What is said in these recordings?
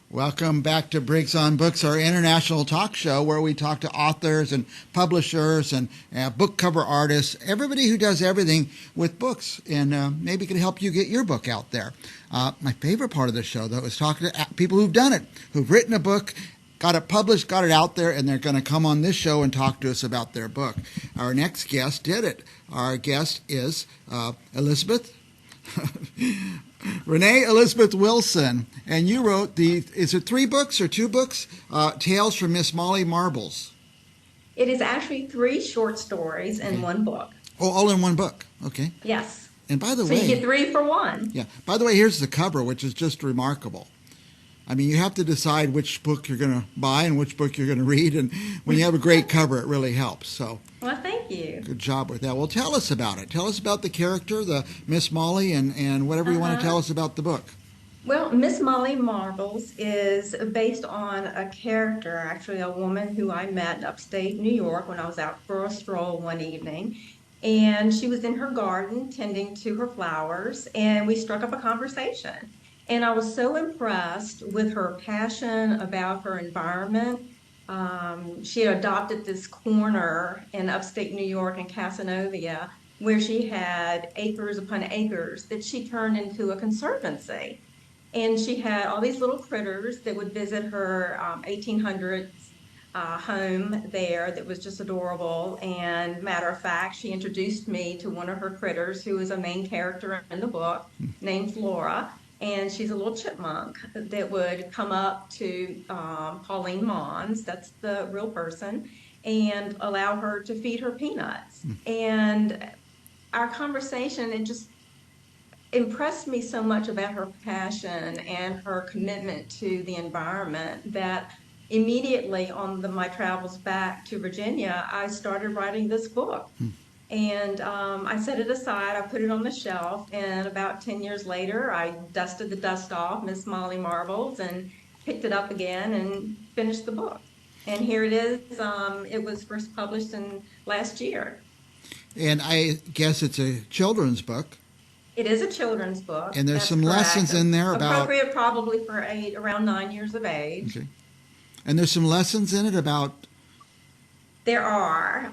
Welcome back to Briggs on Books, our international talk show where we talk to authors and publishers and book cover artists, everybody who does everything with books, and maybe can help you get your book out there. My favorite part of the show, though, is talking to people who've done it, who've written a book, got it published, got it out there, and they're going to come on this show and talk to us about their book. Our next guest did it. Our guest is Elizabeth Renee Elizabeth Wilson, and you wrote is it 3 books or 2 books? Tales from Miss Molly Marbles. It is actually 3 short stories in one book. Oh, all in one book. Okay. Yes. And by the way, you get 3 for 1. Yeah. By the way, here's the cover, which is just remarkable. I mean, you have to decide which book you're going to buy and which book you're going to read, and when you have a great cover, it really helps. So, well, thank you. Good job with that. Well, tell us about it. Tell us about the character, the Miss Molly, and whatever you want to tell us about the book. Well, Miss Molly Marbles is based on a character, actually a woman who I met in upstate New York when I was out for a stroll one evening. And she was in her garden tending to her flowers, and we struck up a conversation. And I was so impressed with her passion about her environment. She had adopted this corner in upstate New York in Casanova where she had acres upon acres that she turned into a conservancy. And she had all these little critters that would visit her 1800s home there that was just adorable. And matter of fact, she introduced me to one of her critters who is a main character in the book named Flora. And she's a little chipmunk that would come up to Pauline Mons, that's the real person, and allow her to feed her peanuts. And our conversation, it just impressed me so much about her passion and her commitment to the environment that immediately on my travels back to Virginia, I started writing this book. And I set it aside, I put it on the shelf, and about 10 years later, I dusted the dust off Miss Molly Marbles and picked it up again and finished the book. And here it is. It was first published last year. And I guess it's a children's book. It is a children's book. And there's some lessons in there about... Appropriate probably for around 9 years of age. Okay. And there's some lessons in it about... There are.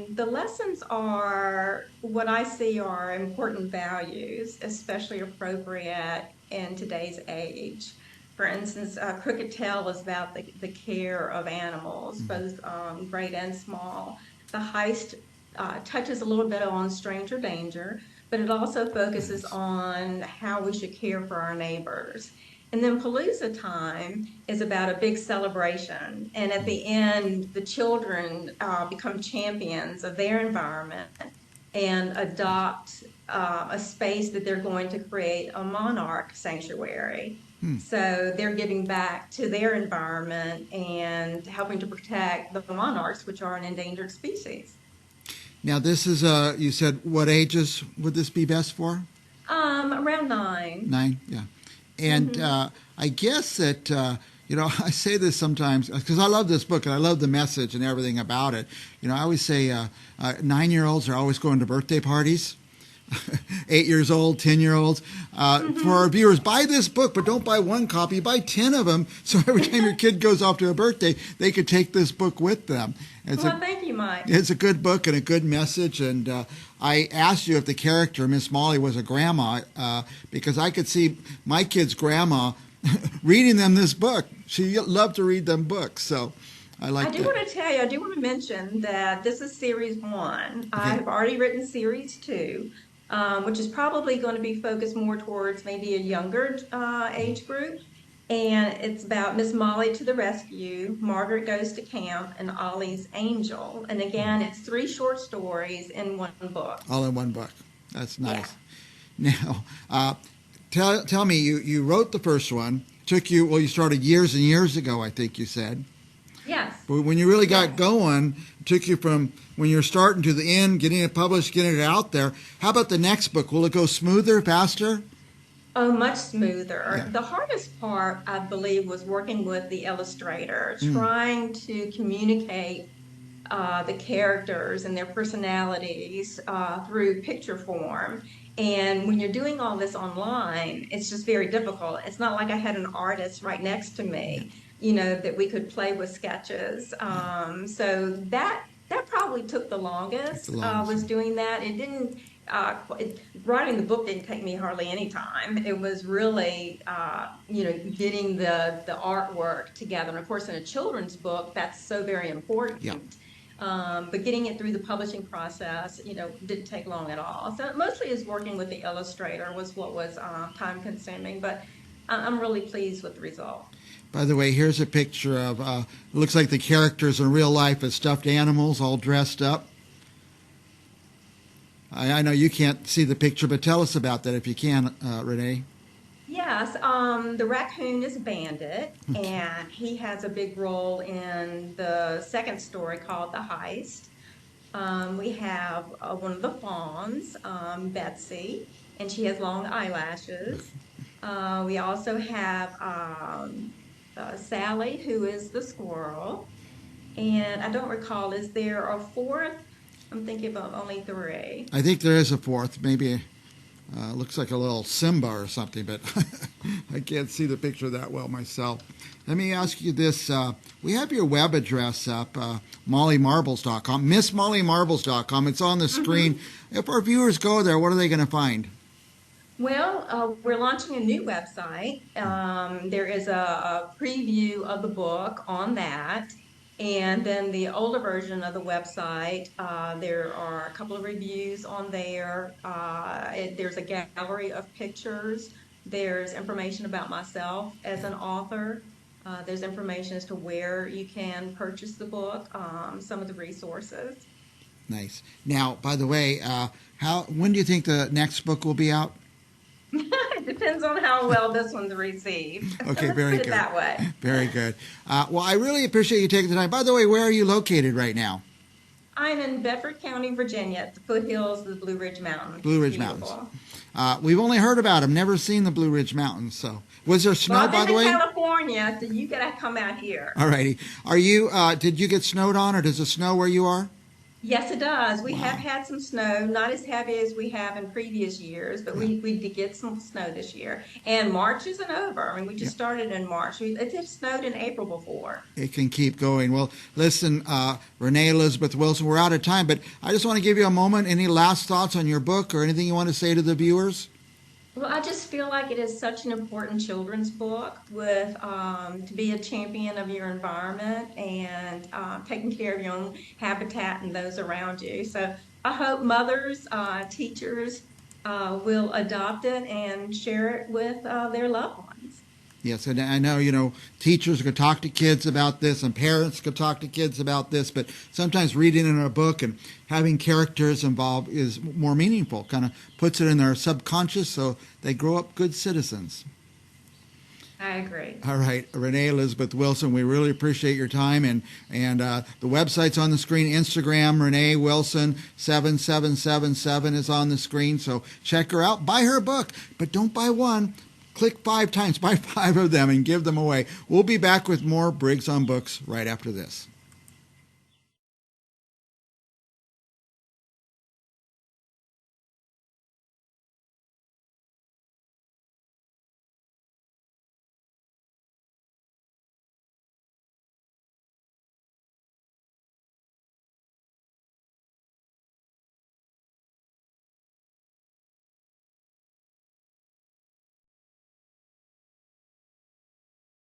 The lessons are, what I see are important values, especially appropriate in today's age. For instance, Crooked Tail is about the care of animals, both great and small. The Heist touches a little bit on stranger danger, but it also focuses on how we should care for our neighbors. And then Palooza Time is about a big celebration. And at the end, the children become champions of their environment and adopt a space that they're going to create a monarch sanctuary. So they're giving back to their environment and helping to protect the monarchs, which are an endangered species. Now, this is, you said, what ages would this be best for? Around 9. 9, yeah. And I guess that, I say this sometimes because I love this book and I love the message and everything about it. I always say 9-year-olds are always going to birthday parties. 8 years old, 10-year-olds. For our viewers, buy this book, but don't buy one copy. Buy 10 of them, so every time your kid goes off to a birthday, they could take this book with them. Thank you, Mike. It's a good book and a good message. And I asked you if the character, Miss Molly, was a grandma, because I could see my kid's grandma reading them this book. She loved to read them books, so... I do want to tell you, I do want to mention that this is Series 1. Okay. I have already written Series 2, which is probably going to be focused more towards maybe a younger age group. And it's about Miss Molly to the rescue, Margaret goes to camp, and Ollie's angel. And again, it's 3 short stories in one book. All in one book. That's nice. Yeah. Now, tell me, you wrote the first one. Took you, you started years and years ago, I think you said. Yes. But when you really got going, it took you from when you're starting to the end, getting it published, getting it out there. How about the next book? Will it go smoother, faster? Oh, much smoother. Yeah. The hardest part, I believe, was working with the illustrator, trying to communicate the characters and their personalities through picture form. And when you're doing all this online, it's just very difficult. It's not like I had an artist right next to Yeah, me, that we could play with sketches. So that probably took the took the longest, longest. was doing that. It didn't, writing the book didn't take me hardly any time. It was really, getting the artwork together. And of course, in a children's book, that's so very Yeah. important. But getting it through the publishing process, didn't take long at all. So mostly is working with the illustrator was what was time consuming, but I'm really pleased with the result. By the way, here's a picture of, it looks like the characters in real life as stuffed animals all dressed up. I know you can't see the picture, but tell us about that if you can, Renee. Yes, the raccoon is Bandit, Okay. and he has a big role in the second story called The Heist. We have one of the fawns, Betsy, and she has long eyelashes. We also have Sally, who is the squirrel. And I don't recall, is there a fourth? I'm thinking of only three. I think there is a fourth, maybe. Looks like a little Simba or something, but I can't see the picture that well myself. Let me ask you this. We have your web address up, mollymarbles.com, missmollymarbles.com. It's on the screen. If our viewers go there, what are they going to find? Well, we're launching a new website. There is a preview of the book on that. And then the older version of the website, there are a couple of reviews on there. There's a gallery of pictures. There's information about myself as an author. There's information as to where you can purchase the book, some of the resources. Nice. Now, by the way, when do you think the next book will be out? It depends on how well this one's received. Okay, Let's very put it good. that way. Very good. Well, I really appreciate you taking the time. By the way, where are you located right now? I'm in Bedford County, Virginia, at the foothills of the Blue Ridge Mountains. Blue Ridge Beautiful. Mountains. We've only heard about them, never seen the Blue Ridge Mountains. So, was there snow, Well, I've by been the in way? California, so you gotta come out here. All righty. Are you? Did you get snowed on, or does it snow where you are? Yes, it does. We have Wow. had some snow, not as heavy as we have in previous years, but we did get some snow this year. And March isn't over. I mean, we Yeah. just started in March. It had snowed in April before. It can keep going. Well, listen, Renee Elizabeth Wilson, we're out of time, but I just want to give you a moment. Any last thoughts on your book or anything you want to say to the viewers? Well, I just feel like it is such an important children's book with to be a champion of your environment and taking care of your own habitat and those around you. So I hope mothers, teachers will adopt it and share it with their loved ones. Yes, and I know, teachers could talk to kids about this and parents could talk to kids about this, but sometimes reading in a book and having characters involved is more meaningful, kind of puts it in their subconscious so they grow up good citizens. I agree. All right, Renee Elizabeth Wilson, we really appreciate your time, and the website's on the screen. Instagram, Renee Wilson 7777 is on the screen, so check her out. Buy her book, but don't buy one. Click 5 times, buy 5 of them, and give them away. We'll be back with more Briggs on Books right after this.